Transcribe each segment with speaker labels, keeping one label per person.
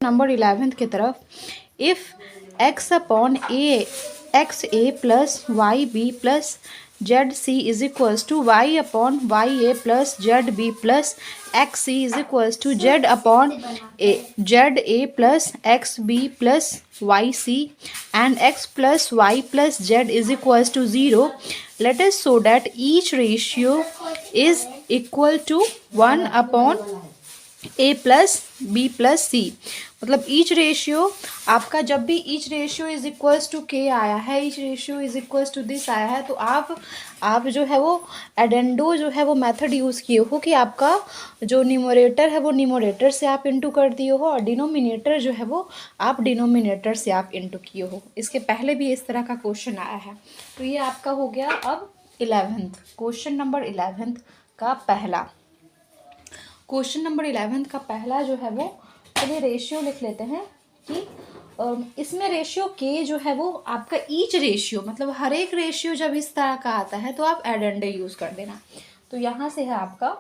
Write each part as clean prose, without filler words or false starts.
Speaker 1: Number 11 की तरफ, if x upon a x A plus y b plus z c is equals to y upon y a plus z b plus x c is equals to z upon z a plus x B plus y c and x plus Y plus Z is equals to 0, let us show that each ratio is equal to 1 upon a plus B plus C. मतलब each ratio आपका, जब भी each ratio is equals to K आया है, each ratio is equals to this आया है, तो आप जो है वो एडेंडो जो है वो मेथड यूज़ किए हो कि आपका जो न्यूमरेटर है वो न्यूमरेटर से आप इंटू कर दिए हो और डिनोमिनेटर जो है वो आप डिनोमिनेटर से आप इंटू किए हो। इसके पहले भी इस तरह का क्वेश्चन आया है। तो ये आपका हो गया अब 11th, क्वेश्चन नंबर 11th का पहला। क्वेश्चन नंबर 11 का पहला जो है वो, चलिए रेशियो लिख लेते हैं कि इसमें रेशियो के जो है वो आपका ईच रेशियो, मतलब हर एक रेशियो जब इस तरह का आता है तो आप एडेंडे यूज़ कर देना। तो यहाँ से है आपका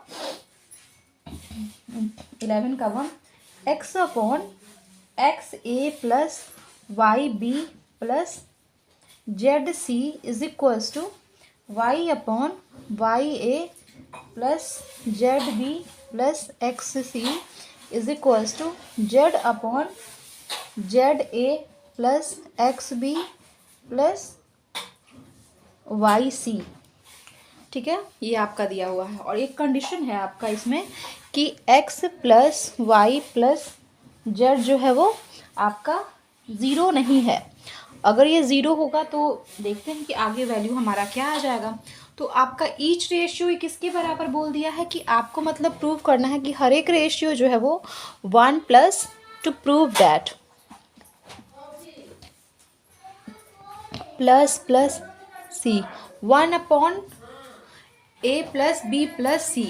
Speaker 1: 11 का 1, x upon x A plus y b plus z c is equals to y upon y a plus z b plus x c is equals to z upon z a plus x B plus y c. ठीक है, ये आपका दिया हुआ है और एक condition है आपका इसमें कि x plus Y plus z जो है वो आपका 0 नहीं है। अगर ये 0 होगा तो देखते हैं कि आगे वैल्यू हमारा क्या आ जाएगा। तो आपका ईच रेशियो किसके बराबर बोल दिया है कि आपको मतलब प्रूव करना है कि हर एक रेशियो जो है वो 1 plus, to prove that plus plus C 1 upon A plus B plus सी,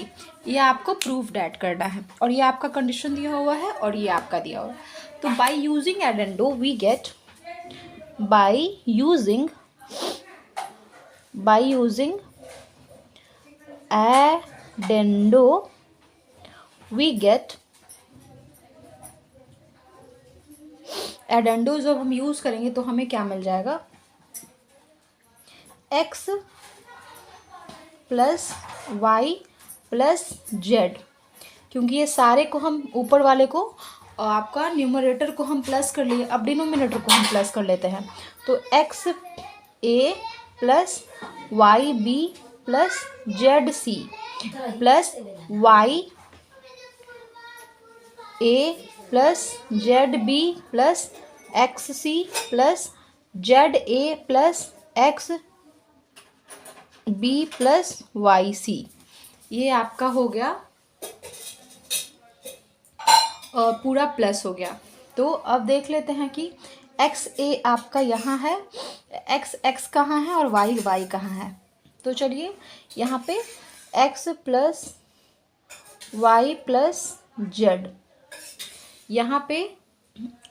Speaker 1: ये आपको प्रूव दैट करना है और ये आपका कंडीशन दिया हुआ है और ये आपका दिया हुआ है। तो by using addendo we get, by using addendo we get, addendo जब हम यूज़ करेंगे तो हमें क्या मिल जाएगा, x plus Y plus z, क्योंकि ये सारे को हम ऊपर वाले को आपका न्यूमरेटर को हम प्लस कर लिए, अब डिनोमिनेटर को हम प्लस कर लेते हैं। तो x A plus y b plus z c plus y a plus z b plus x c plus z a plus x B plus y c, ये आपका हो गया पूरा प्लस हो गया। तो अब देख लेते हैं कि एक्स ए आपका यहाँ है, एक्स कहाँ है और वाई कहाँ है। तो चलिए यहाँ पे x plus Y plus z, यहाँ पे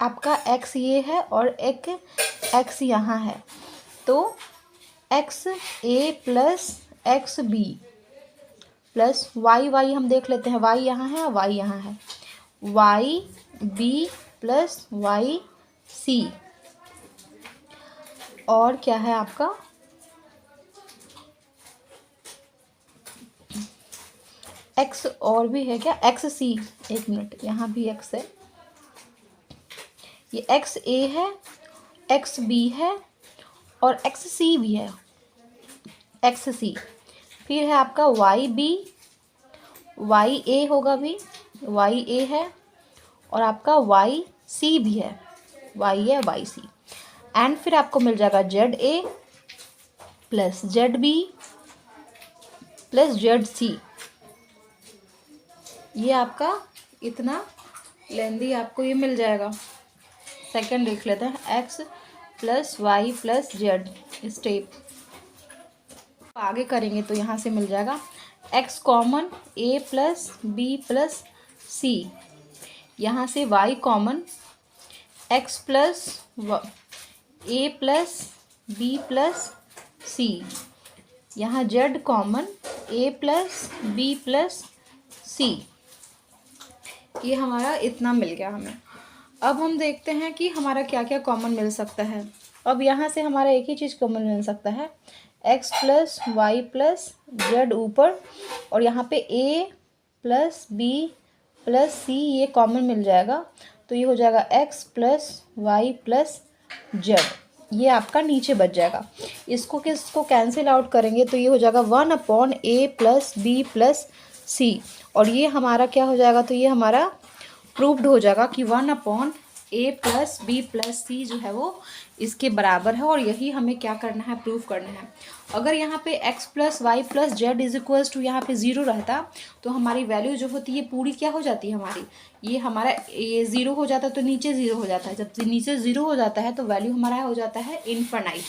Speaker 1: आपका एक्स ये है और एक एक्स यहाँ है। तो एक्स ए plus x B plus Y हम देख लेते हैं, वाई यहाँ है और वाई यहाँ है, y b plus y c, और क्या है आपका एक्स और भी है क्या, एक्स सी, एक मिनट, यहाँ भी एक्स है, ये एक्स ए है, एक्स बी है और एक्स सी भी है, एक्स सी। फिर है आपका वाई बी, वाई ए होगा भी, वाई ए है और आपका वाई सी भी है, वाई है वाई सी। एंड फिर आपको मिल जाएगा z a plus z b plus z c. ये आपका इतना लेंदी आपको ये मिल जाएगा। सेकंड लिख लेते हैं, x plus Y plus z step आगे करेंगे तो यहाँ से मिल जाएगा x common a plus B plus c, यहाँ से y common x plus a plus B plus c, यहाँ z common a plus B plus सी। ये हमारा इतना मिल गया हमें। अब हम देखते हैं कि हमारा क्या क्या कॉमन मिल सकता है। अब यहाँ से हमारा एक ही चीज़ कॉमन मिल सकता है, x plus Y plus z ऊपर, और यहाँ पे a प्लस बी प्लस सी ये कॉमन मिल जाएगा। तो ये हो जाएगा x plus Y plus z, ये आपका नीचे बच जाएगा। इसको किसको कैंसिल आउट करेंगे तो ये हो जाएगा 1/a plus B plus c, और ये हमारा क्या हो जाएगा, तो ये हमारा प्रूव्ड हो जाएगा कि 1/a प्लस बी प्लस सी जो है वो इसके बराबर है। और यही हमें क्या करना है, प्रूव करना है। अगर यहाँ पे x plus Y plus Z is equals to यहाँ पे 0 रहता तो हमारी वैल्यू जो होती है पूरी क्या हो जाती है हमारी, ये हमारा ये 0 हो जाता है तो नीचे 0 हो जाता है। जब नीचे 0 हो जाता है तो वैल्यू हमारा हो जाता है इनफाइनाइट।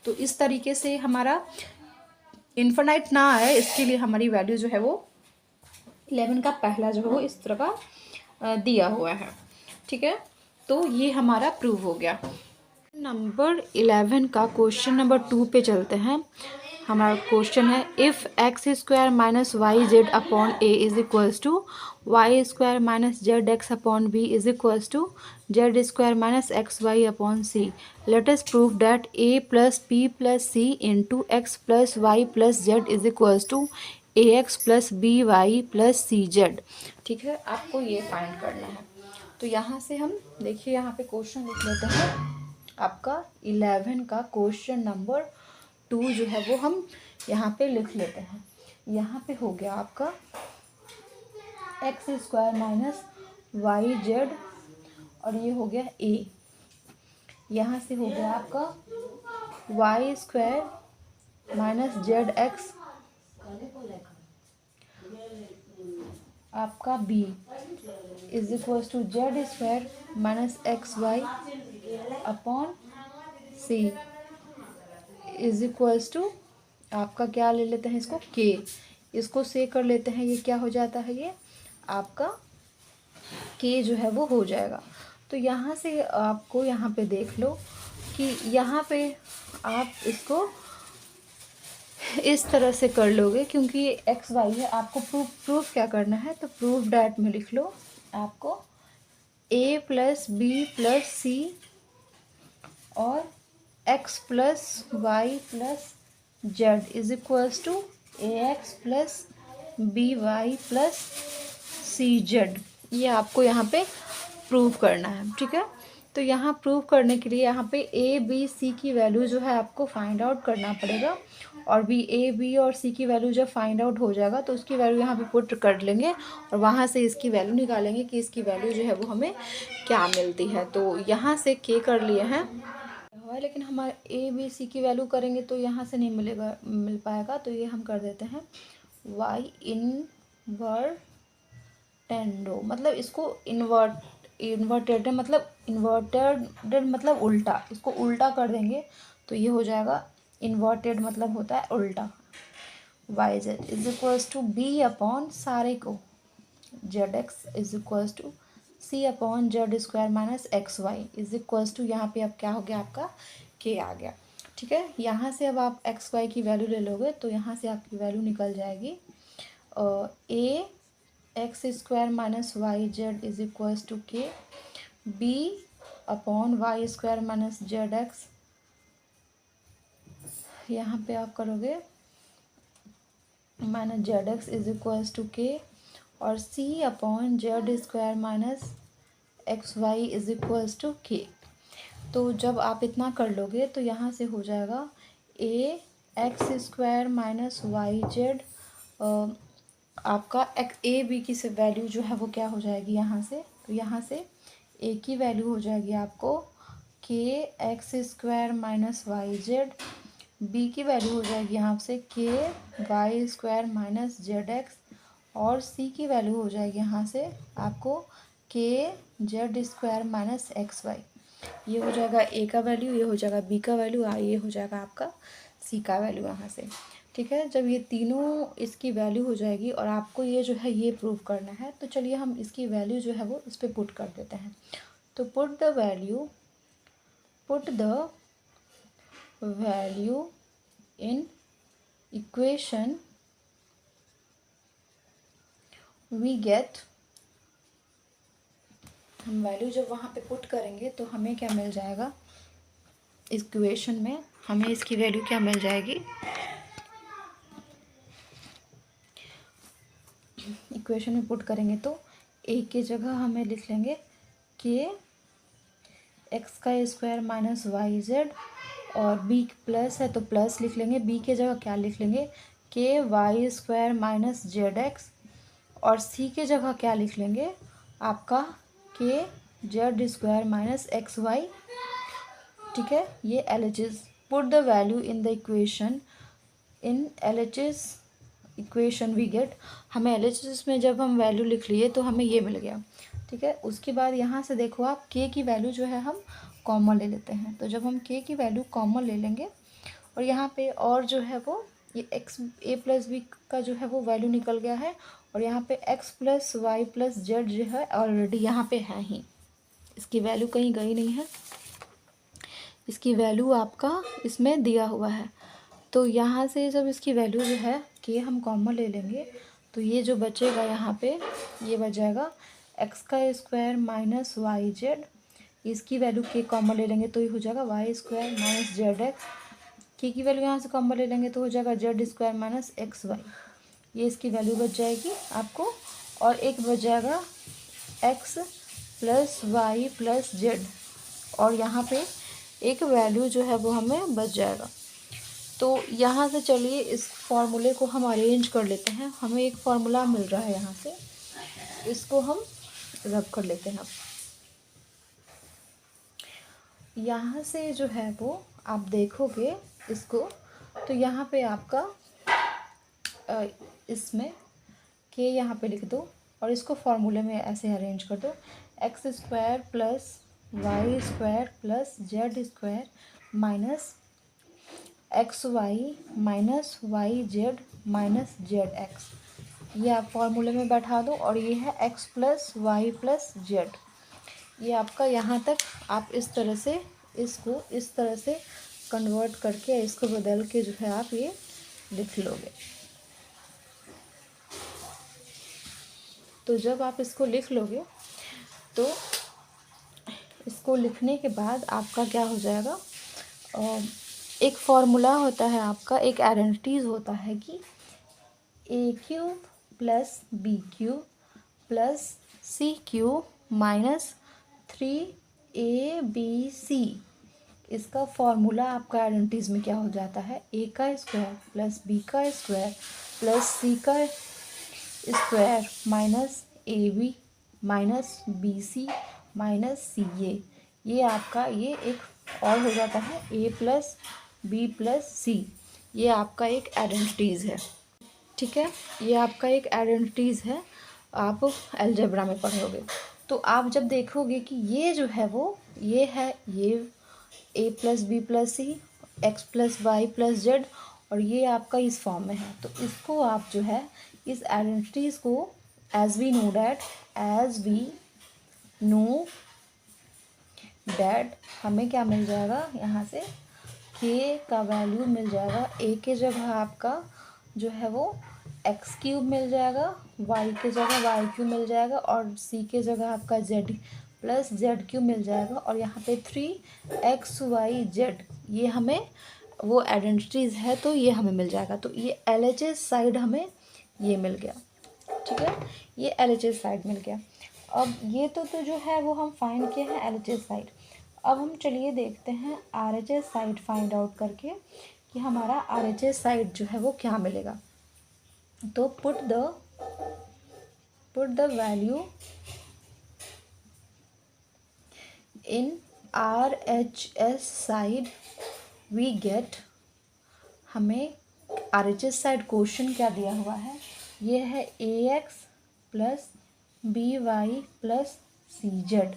Speaker 1: तो इस तरीके से हमारा इनफाइनाइट ना आए इसके लिए हमारी वैल्यू जो है वो 11 का पहला जो है वो इस तरह का दिया हुआ है। ठीक है, तो ये हमारा प्रूव हो गया। नंबर 11 का क्वेश्चन नंबर 2 पे चलते हैं। हमारा क्वेश्चन है if x square minus Y z upon a is equals to y square minus Z x upon b is equals to z square minus x y upon c, let us prove that a plus B plus c into x plus Y plus Z is equals to a x plus b y plus c z. ठीक है, आपको ये find करना है। तो यहाँ से हम देखिए यहाँ पे क्वेश्चन लिख लेते हैं। आपका 11 का क्वेश्चन नंबर 2 जो है वो हम यहाँ पे लिख लेते हैं। यहाँ पे हो गया आपका x square minus Y z, और ये हो गया a। यहाँ से हो गया आपका y square minus Z x आपका b is equals to z square minus x y upon c is equals to आपका क्या ले लेते हैं इसको k, इसको से कर लेते हैं, ये क्या हो जाता है, ये आपका k जो है वो हो जाएगा। तो यहाँ से आपको यहाँ पे देख लो कि यहाँ पे आप इसको इस तरह से कर लोगे क्योंकि ये एक्स वाई है। आपको प्रूफ क्या करना है, तो प्रूफ डैट में लिख लो आपको a plus B plus c और x plus Y plus Z is equals to a x plus b y plus c z, ये आपको यहाँ पे प्रूव करना है। ठीक है, तो यहाँ प्रूव करने के लिए यहाँ पे ए बी सी की वैल्यू जो है आपको फाइंड आउट करना पड़ेगा, और भी ए बी और सी की वैल्यू जब फाइंड आउट हो जाएगा तो उसकी वैल्यू यहाँ पे पुट कर लेंगे और वहाँ से इसकी वैल्यू निकालेंगे कि इसकी वैल्यू जो है वो हमें क्या मिलती है। तो यहाँ से के कर लिए हैं हुआ, लेकिन हमारे ए बी सी की वैल्यू करेंगे तो यहाँ से नहीं मिल पाएगा। तो ये हम कर देते हैं वाई इनवर्टेंडो, मतलब इसको इन्वर्टेड मतलब उल्टा, इसको उल्टा कर देंगे तो ये हो जाएगा इन्वर्टेड मतलब होता है उल्टा। Y Z is equals to B upon सारे को z x is equals to C upon Z square minus x Y is equals to, यहाँ पे अब क्या हो गया आपका के आ गया। ठीक है, यहाँ से अब आप एक्स वाई की वैल्यू ले लोगे तो यहाँ से आपकी वैल्यू निकल जाएगी A X square minus Y Z is equals to के, B upon Y square minus Z X, यहाँ पे आप करोगे minus Z x is equals to के, और C upon Z square minus x Y is equals to के। तो जब आप इतना कर लोगे तो यहाँ से हो जाएगा A X square minus Y Z, आपका ए बी की से वैल्यू जो है वो क्या हो जाएगी यहाँ से, तो यहाँ से ए की वैल्यू हो जाएगी आपको के x square minus Y Z, B की वैल्यू हो जाएगी यहाँ से के Y square minus Z x, और सी की वैल्यू हो जाएगी यहाँ से आपको k z square minus x y. ये हो जाएगा ए का वैल्यू, ये हो जाएगा बी का वैल्यू, ये हो जाएगा आपका सी का वैल्यू यहाँ से। ठीक है, जब ये तीनों इसकी वैल्यू हो जाएगी और आपको ये जो है ये प्रूव करना है, तो चलिए हम इसकी वैल्यू जो है वो इस पर पुट कर देते हैं। तो put the value in equation we get हम वैल्यू जब वहाँ पे पुट करेंगे तो हमें क्या मिल जाएगा, इक्वेशन में हमें इसकी वैल्यू क्या मिल जाएगी, इक्वेशन में पुट करेंगे तो ए की जगह हमें लिख लेंगे के एक्स का स्क्वायर माइनस वाई जेड, और बी प्लस है तो प्लस लिख लेंगे, बी के जगह क्या लिख लेंगे, के Y square minus Z x, और सी के जगह क्या लिख लेंगे आपका के z square minus x Y. ठीक है, ये LHS। Put the value in the equation, in LHS equation we get. हमें LHS में जब हम वैल्यू लिख लिए तो हमें ये मिल गया। ठीक है, उसके बाद यहाँ से देखो आप के की वैल्यू जो है हम कॉमन ले लेते हैं। तो जब हम के की वैल्यू कॉमन ले लेंगे और यहाँ पे और जो है वो ये एक्स ए प्लस बी का जो है वो वैल्यू निकल गया है, और यहाँ पे x plus Y plus z जो है ऑलरेडी यहाँ पे है ही, इसकी वैल्यू कहीं गई नहीं है, इसकी वैल्यू आपका इसमें दिया हुआ है। तो यहाँ से जब इसकी वैल्यू जो है कि हम कॉमन ले लेंगे तो ये जो बचेगा यहाँ पे ये बच जाएगा एक्स का स्क्वायर माइनस वाई जेड, इसकी वैल्यू के कॉमन ले लेंगे तो ये हो जाएगा y square minus Z x, k की वैल्यू यहाँ से कॉमन ले लेंगे तो हो जाएगा z square minus x y, ये इसकी वैल्यू बच जाएगी आपको। और एक बच जाएगा x plus Y plus Z, और यहाँ पे एक वैल्यू जो है वो हमें बच जाएगा। तो यहाँ से चलिए इस फॉर्मूले को हम अरेंज कर लेते हैं, हमें एक फार्मूला मिल रहा है यहाँ से, इसको हम रब कर लेते हैं। यहाँ से जो है वो आप देखोगे इसको तो यहाँ पे आपका इसमें के यहाँ पे लिख दो और इसको फॉर्मूले में ऐसे अरेंज कर दो, x square plus y square plus z square minus x y minus Y z minus Z x, ये आप फॉर्मूले में बैठा दो। और ये है x plus Y plus z, ये आपका यहाँ तक आप इस तरह से इसको इस तरह से कन्वर्ट करके इसको बदल के जो है आप ये लिख लोगे। तो जब आप इसको लिख लोगे तो इसको लिखने के बाद आपका क्या हो जाएगा, एक फॉर्मूला होता है आपका, एक आइडेंटिटीज होता है कि A cube plus B cube plus C cube minus 3AB, इसका फॉर्मूला आपका आइडेंटिटीज में क्या हो जाता है, ए का स्क्वायर प्लस बी का स्क्वायर प्लस सी का square minus AB minus BC minus CA, ये आपका ये एक और हो जाता है A प्लस बी प्लस सी, ये आपका एक आइडेंटिटीज़ है। ठीक है, ये आपका एक आइडेंटिटीज़ है, आप अलजेब्रा में पढ़ोगे तो आप जब देखोगे कि ये जो है वो ये है, ये A plus B plus C X plus Y plus Z, और ये आपका इस फॉर्म में है। तो इसको आप जो है इस आइडेंटिटीज़ को एज वी नो डैट हमें क्या मिल जाएगा, यहाँ से के का वैल्यू मिल जाएगा, ए के जगह आपका जो है वो एक्स क्यूब मिल जाएगा, वाई के जगह वाई क्यूब मिल जाएगा, और सी के जगह आपका जेड प्लस जेड क्यूब मिल जाएगा, और यहाँ पे 3XYZ, ये हमें वो आइडेंटिटीज़ है तो ये हमें मिल जाएगा। तो ये LHS साइड हमें ये मिल गया। ठीक है, ये LHS साइड मिल गया। अब ये तो जो है वो हम फाइंड किए हैं LHS साइड। अब हम चलिए देखते हैं RHS साइड फाइंड आउट करके कि हमारा RHS साइड जो है वो क्या मिलेगा। तो put the value in RHS side we get, हमें RHS साइड क्वेश्चन क्या दिया हुआ है, ये है AX plus BY plus CZ,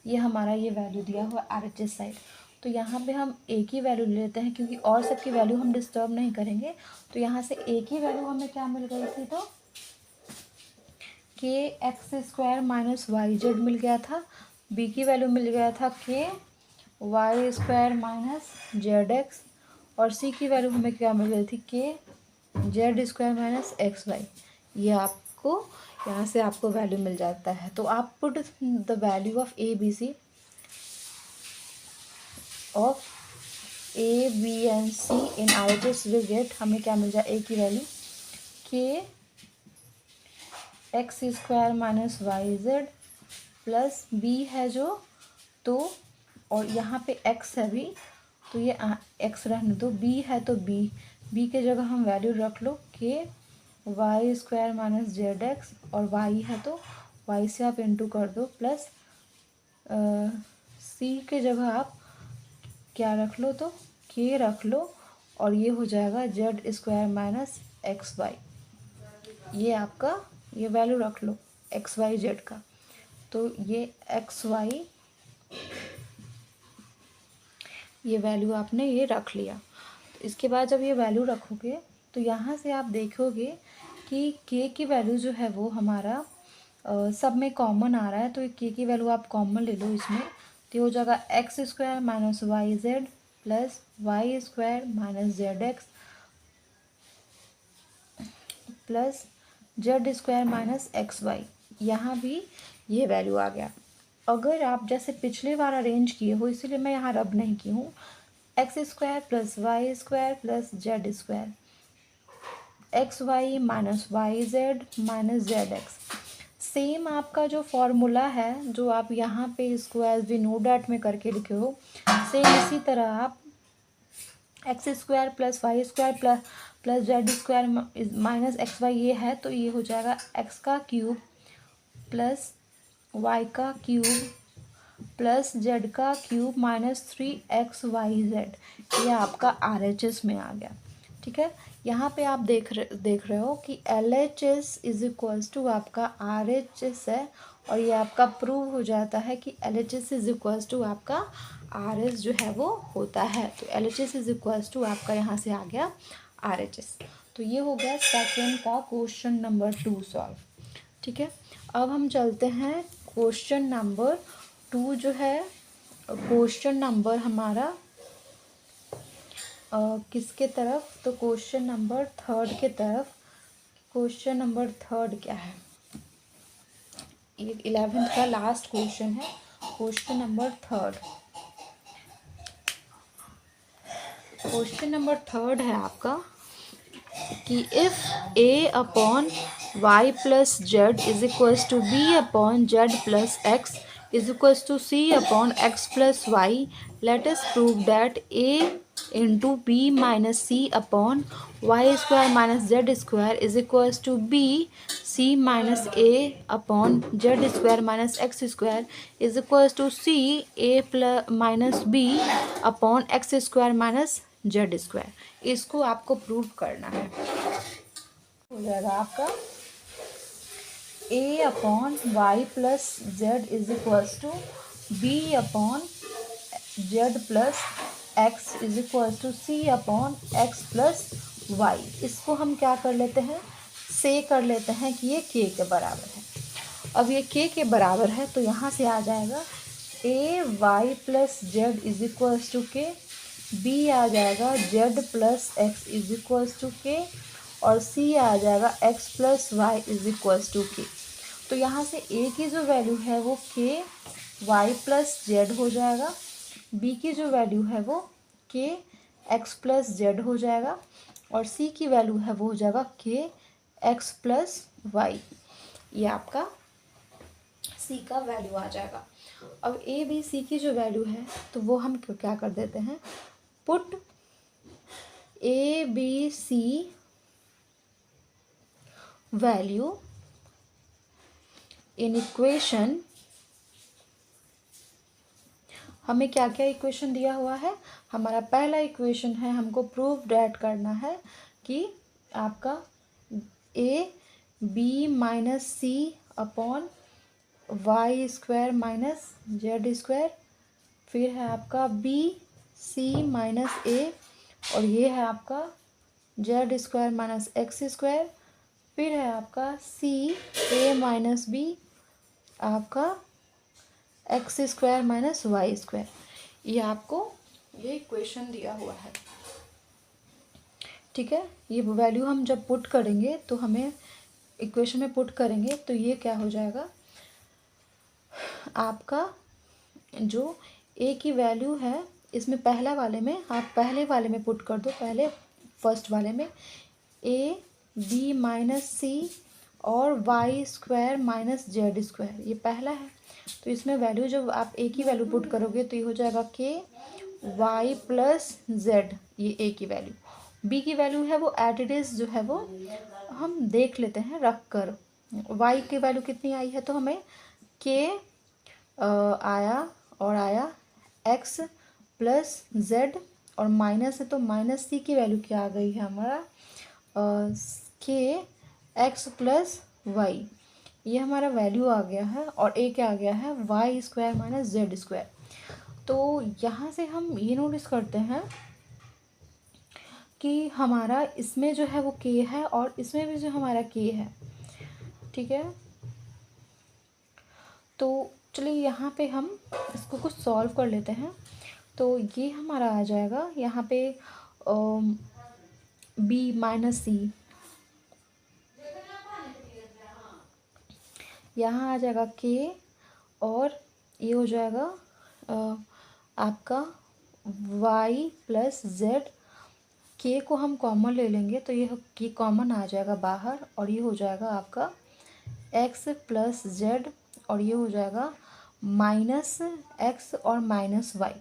Speaker 1: ये हमारा ये वैल्यू दिया हुआ RHS साइड। तो यहाँ पे हम ए की वैल्यू ले लेते हैं क्योंकि और सब की वैल्यू हम डिस्टर्ब नहीं करेंगे। तो यहाँ से ए की वैल्यू हमें क्या मिल गई थी, तो K x square minus Y Z मिल गया था, बी की वैल्यू मिल गया था K Y square minus Z x, और सी की वैल्यू हमें क्या मिल गई थी, k z square minus x y. ये आपको यहाँ से आपको वैल्यू मिल जाता है। तो आप put the value of a b c of a b and c in RHS will get, हमें क्या मिल जाए, ए की value k x square minus Y z plus b है जो, तो और यहाँ पे एक्स है भी, तो ये एक्स रहने दो, बी है तो बी के जगह हम वैल्यू रख लो k Y square minus Z x, और वाई है तो वाई से आप इंटू कर दो, प्लस सी के जगह आप क्या रख लो, तो के रख लो, और ये हो जाएगा z square minus x y. ये आपका, ये वैल्यू रख लो एक्स वाई जेड का, तो ये एक्स वाई, ये वैल्यू आपने ये रख लिया। तो इसके बाद जब ये वैल्यू रखोगे तो यहाँ से आप देखोगे कि के की वैल्यू जो है वो हमारा सब में कॉमन आ रहा है, तो के की वैल्यू आप कॉमन ले लो इसमें, तो ये हो जाएगा x square minus Y z plus y square minus Z x plus z square minus x y. यहाँ भी ये वैल्यू आ गया। अगर आप जैसे पिछले बार अरेंज किए हो, इसीलिए मैं यहाँ रब नहीं की हूँ, x square plus y square plus z square, x y minus Y z minus Z x. Same आपका जो फॉर्मूला है जो आप यहाँ पे इसको एज वी नो डैट में करके लिखे हो, सेम इसी तरह आप x square plus y square plus z square minus x y, ये है तो ये हो जाएगा एक्स का क्यूब प्लस वाई का क्यूब प्लस जेड का क्यूब माइनस 3xyz। ये आपका RHS में आ गया। ठीक है, यहाँ पे आप देख रहे हो कि LHS इज इक्वल्स टू आपका RHS है, और ये आपका प्रूव हो जाता है कि LHS इज इक्वल्स टू आपका RS जो है वो होता है। तो LHS इज इक्वल्स टू आपका यहाँ से आ गया RHS। तो ये हो गया सेकेंड का क्वेश्चन नंबर 2 सॉल्व। ठीक है, अब हम चलते हैं क्वेश्चन नंबर 2 जो है, क्वेश्चन नंबर हमारा किसके तरफ, तो क्वेश्चन नंबर 3 के तरफ। क्वेश्चन नंबर 3 क्या है, ये 11th का लास्ट क्वेश्चन है, क्वेश्चन नंबर 3। क्वेश्चन नंबर 3 है आपका कि if a upon Y plus Z is equals to B upon Z plus x is equals to C upon x plus y, let us prove that a into b minus c upon Y square minus Z square is equals to b c minus a upon Z square minus x square is equals to C A plus minus B upon X square minus Z square. इसको आपको prove करना है। हो जाएगा आपका a upon Y plus Z is equals to B upon Z plus x is equals to C upon x plus Y. इसको हम क्या कर लेते हैं, से कर लेते हैं कि ये k के बराबर है। अब ये k के बराबर है तो यहाँ से आ जाएगा a y plus Z is equals to के, बी आ जाएगा z plus x is equals to के, और सी आ जाएगा x plus y is equals to के। तो यहाँ से a की जो वैल्यू है वो के वाई प्लस जेड हो जाएगा, b की जो वैल्यू है वो के एक्स प्लस जेड हो जाएगा, और c की वैल्यू है वो हो जाएगा के एक्स प्लस वाई। ये आपका c का वैल्यू आ जाएगा। अब a b c की जो वैल्यू है तो वो हम क्या कर देते हैं, put a b c value in equation. हमें क्या क्या इक्वेशन दिया हुआ है, हमारा पहला इक्वेशन है, हमको प्रूव डैट करना है कि आपका a b minus c upon Y square minus Z square, फिर है आपका b c माइनस a, और ये है आपका z square minus x square, फिर है आपका c a माइनस b आपका x square minus y square. ये आपको ये इक्वेशन दिया हुआ है। ठीक है, ये वैल्यू हम जब पुट करेंगे तो हमें इक्वेशन में पुट करेंगे तो ये क्या हो जाएगा, आपका जो ए की वैल्यू है इसमें पहला वाले में आप पहले वाले में पुट कर दो, पहले फर्स्ट वाले में ए बी माइनस सी और y square minus Z square, ये पहला है। तो इसमें वैल्यू जब आप ए की वैल्यू पुट करोगे तो ये हो जाएगा के वाई प्लस जेड, ये ए की वैल्यू। बी की वैल्यू है वो एट इट इज़ जो है वो हम देख लेते हैं रख कर। वाई की वैल्यू कितनी आई है, तो हमें के आया और आया एक्स प्लस जेड और माइनस है तो माइनस सी की वैल्यू क्या आ गई है हमारा के एक्स प्लस वाई, ये हमारा वैल्यू आ गया है। और ए क्या आ गया है, y square minus Z square. तो यहाँ से हम ये नोटिस करते हैं कि हमारा इसमें जो है वो के है और इसमें भी जो हमारा के है, ठीक है। तो चलिए यहाँ पे हम इसको कुछ सॉल्व कर लेते हैं। तो ये हमारा आ जाएगा यहाँ पे बी माइनस सी, यहाँ आ जाएगा के और ये हो जाएगा आपका y प्लस जेड। के को हम कॉमन ले लेंगे तो ये के कॉमन आ जाएगा बाहर और ये हो जाएगा आपका x प्लस जेड और ये हो जाएगा माइनस एक्स और माइनस वाई,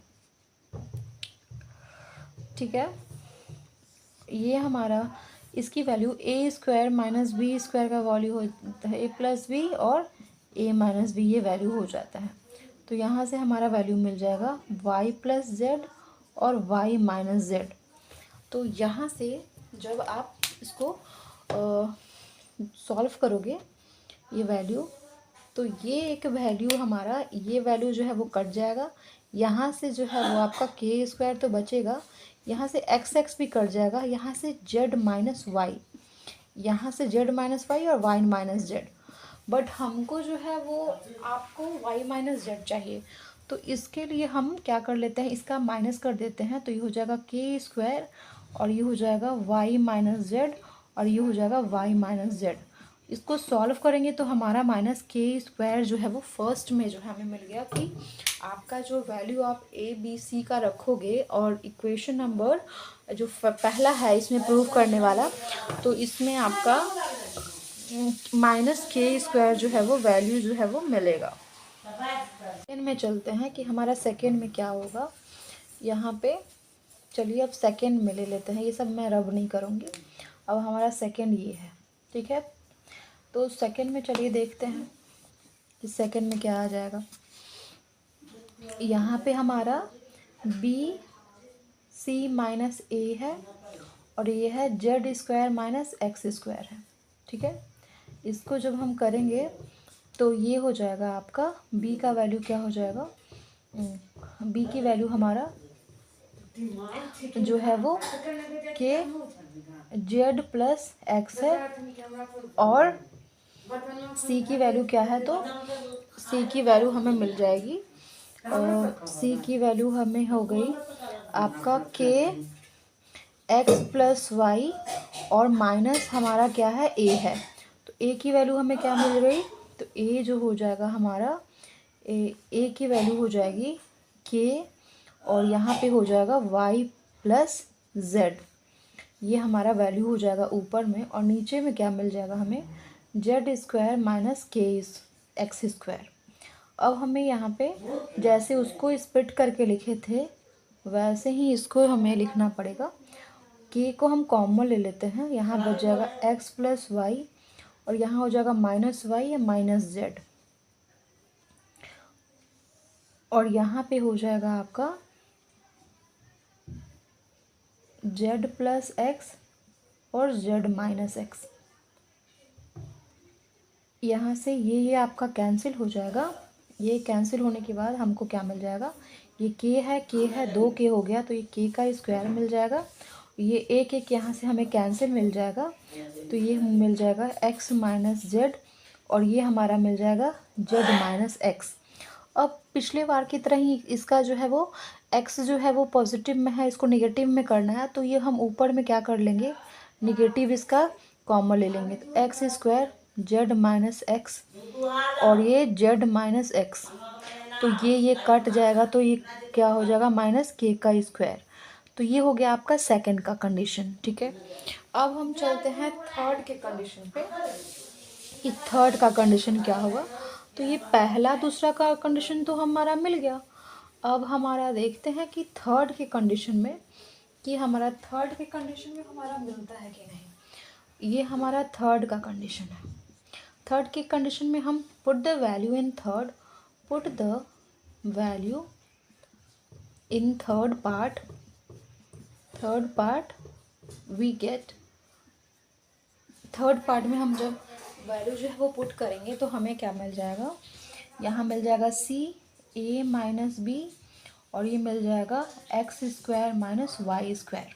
Speaker 1: ठीक है। ये हमारा इसकी वैल्यू ए स्क्वायर माइनस बी स्क्वायर का वैल्यू होता है ए प्लस बी और ए माइनस बी, ये वैल्यू हो जाता है। तो यहाँ से हमारा वैल्यू मिल जाएगा y प्लस जेड और y माइनस जेड। तो यहाँ से जब आप इसको सॉल्व करोगे ये वैल्यू, तो ये एक वैल्यू हमारा ये वैल्यू जो है वो कट जाएगा, यहाँ से जो है वो आपका के स्क्वायर तो बचेगा, यहाँ से एक्स एक्स भी कट जाएगा, यहाँ से जेड माइनस वाई, यहाँ से जेड माइनस वाई और वाई माइनस जेड। बट हमको जो है वो आपको वाई माइनस जेड चाहिए, तो इसके लिए हम क्या कर लेते हैं, इसका माइनस कर देते हैं। तो ये हो जाएगा के स्क्वायर और ये हो जाएगा वाई माइनस जेड और ये हो जाएगा वाई माइनस जेड। इसको सॉल्व करेंगे तो हमारा माइनस के स्क्वायर जो है वो फर्स्ट में जो है हमें मिल गया कि आपका जो वैल्यू आप ए बी सी का रखोगे और इक्वेशन नंबर जो पहला है इसमें प्रूव करने वाला, तो इसमें आपका माइनस के स्क्वायर जो है वो वैल्यू जो है वो मिलेगा। सेकेंड में चलते हैं कि हमारा सेकेंड में क्या होगा। यहाँ पे चलिए अब सेकेंड में ले लेते हैं, ये सब मैं रब नहीं करूँगी। अब हमारा सेकेंड ये है, ठीक है। तो सेकेंड में चलिए देखते हैं कि सेकेंड में क्या आ जाएगा। यहाँ पे हमारा बी सी माइनस ए है और ये है Z square minus x square है, ठीक है। इसको जब हम करेंगे तो ये हो जाएगा आपका बी का वैल्यू क्या हो जाएगा, बी की वैल्यू हमारा जो है वो के जेड प्लस एक्स है और सी की वैल्यू क्या है, तो सी की वैल्यू हमें मिल जाएगी सी की वैल्यू हमें हो गई आपका के एक्स प्लस वाई और माइनस हमारा क्या है ए है। तो ए की वैल्यू हमें क्या मिल गई, तो ए जो हो जाएगा हमारा ए की वैल्यू हो जाएगी के और यहाँ पे हो जाएगा वाई प्लस जेड, ये हमारा वैल्यू हो जाएगा ऊपर में। और नीचे में क्या मिल जाएगा हमें, जेड स्क्वायर माइनस के एक्स स्क्वायर। अब हमें यहाँ पे जैसे उसको स्प्लिट करके लिखे थे वैसे ही इसको हमें लिखना पड़ेगा। के को हम कॉमन ले लेते हैं, यहाँ बच जाएगा एक्स प्लस वाई और यहाँ हो जाएगा माइनस वाई या माइनस जेड और यहाँ पे हो जाएगा आपका जेड प्लस एक्स और जेड माइनस एक्स। यहाँ से ये आपका कैंसिल हो जाएगा। ये कैंसिल होने के बाद हमको क्या मिल जाएगा, ये के है दो के हो गया तो ये के का स्क्वायर मिल जाएगा। ये एक यहाँ से हमें कैंसिल मिल जाएगा तो ये मिल जाएगा एक्स माइनस जेड और ये हमारा मिल जाएगा जेड माइनस एक्स। अब पिछले बार की तरह ही इसका जो है वो एक्स जो है वो पॉजिटिव में है, इसको नेगेटिव में करना है तो ये हम ऊपर में क्या कर लेंगे, नेगेटिव इसका कॉमन ले लेंगे। तो x square Z minus x और ये जेड माइनस एक्स, तो ये कट जाएगा, तो ये क्या हो जाएगा माइनस के का स्क्वायर। तो ये हो गया आपका सेकंड का कंडीशन, ठीक है। अब हम चलते हैं थर्ड के कंडीशन पे कि थर्ड का कंडीशन क्या होगा। तो ये पहला दूसरा का कंडीशन तो हमारा मिल गया। अब हमारा देखते हैं कि थर्ड के कंडीशन में कि हमारा थर्ड के कंडीशन में हमारा मिलता है कि नहीं। ये हमारा थर्ड का कंडीशन है। थर्ड के कंडीशन में हम put the value in third, put the value in third part we get. Third part में हम जब वैल्यू जो है वो पुट करेंगे तो हमें क्या मिल जाएगा, यहाँ मिल जाएगा सी ए माइनस बी और ये मिल जाएगा x square minus y square.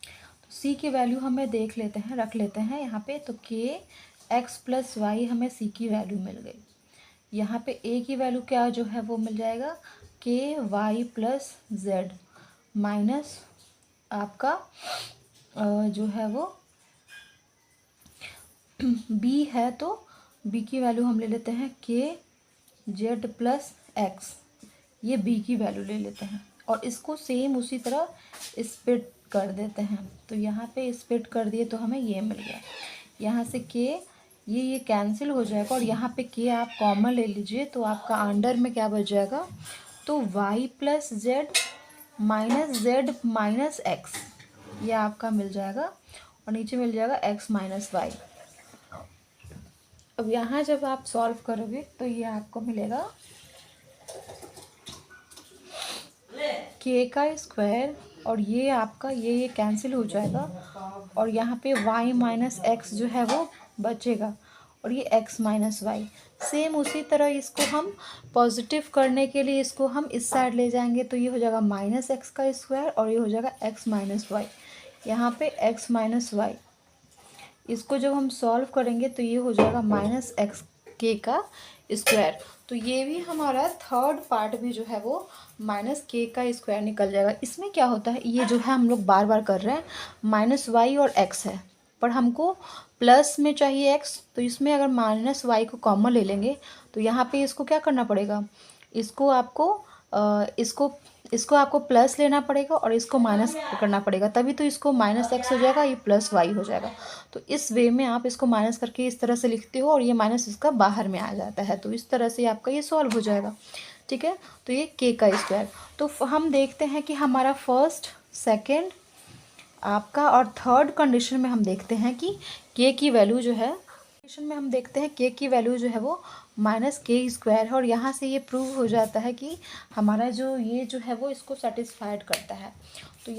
Speaker 1: तो सी की वैल्यू हमें देख लेते हैं, रख लेते हैं यहाँ पे। तो के एक्स प्लस वाई हमें सी की वैल्यू मिल गई। यहाँ पे ए की वैल्यू क्या जो है वो मिल जाएगा के वाई प्लस जेड माइनस आपका जो है वो बी है, तो बी की वैल्यू हम ले लेते हैं के जेड प्लस एक्स, ये बी की वैल्यू ले लेते हैं और इसको सेम उसी तरह स्प्लिट कर देते हैं। तो यहाँ पे स्प्लिट कर दिए तो हमें ये मिल गया। यहाँ से के ये कैंसिल हो जाएगा और यहाँ पे के आप कॉमन ले लीजिए तो आपका अंडर में क्या बच जाएगा, तो y plus z minus x, ये आपका मिल जाएगा और नीचे मिल जाएगा एक्स माइनस वाई। अब यहाँ जब आप सॉल्व करोगे तो ये आपको मिलेगा के का स्क्वायर और ये आपका ये कैंसिल हो जाएगा और यहाँ पे y माइनस एक्स जो है वो बचेगा और ये x माइनस वाई। सेम उसी तरह इसको हम पॉजिटिव करने के लिए इसको हम इस साइड ले जाएंगे तो ये हो जाएगा माइनस एक्स का स्क्वायर और ये हो जाएगा x माइनस वाई। यहाँ पे x माइनस वाई, इसको जब हम सॉल्व करेंगे तो ये हो जाएगा माइनस एक्स के का स्क्वायर। तो ये भी हमारा थर्ड पार्ट भी जो है वो माइनस के का स्क्वायर निकल जाएगा। इसमें क्या होता है, ये जो है हम लोग बार बार कर रहे हैं, माइनस वाई और एक्स है पर हमको प्लस में चाहिए एक्स, तो इसमें अगर माइनस वाई को कॉमन ले लेंगे तो यहाँ पे इसको क्या करना पड़ेगा, इसको आपको इसको आपको प्लस लेना पड़ेगा और इसको माइनस करना पड़ेगा, तभी तो इसको माइनस एक्स हो जाएगा, ये प्लस वाई हो जाएगा। तो इस वे में आप इसको माइनस करके इस तरह से लिखते हो और ये माइनस इसका बाहर में आ जाता है, तो इस तरह से आपका ये सॉल्व हो जाएगा, ठीक है। तो ये के का स्क्वायर। तो हम देखते हैं कि हमारा फर्स्ट सेकेंड आपका और थर्ड कंडीशन में हम देखते हैं कि के की वैल्यू जो है, कंडीशन में हम देखते हैं के की वैल्यू जो है वो माइनस के स्क्वायर है और यहाँ से ये प्रूव हो जाता है कि हमारा जो ये जो है वो इसको सेटिस्फाइड करता है। तो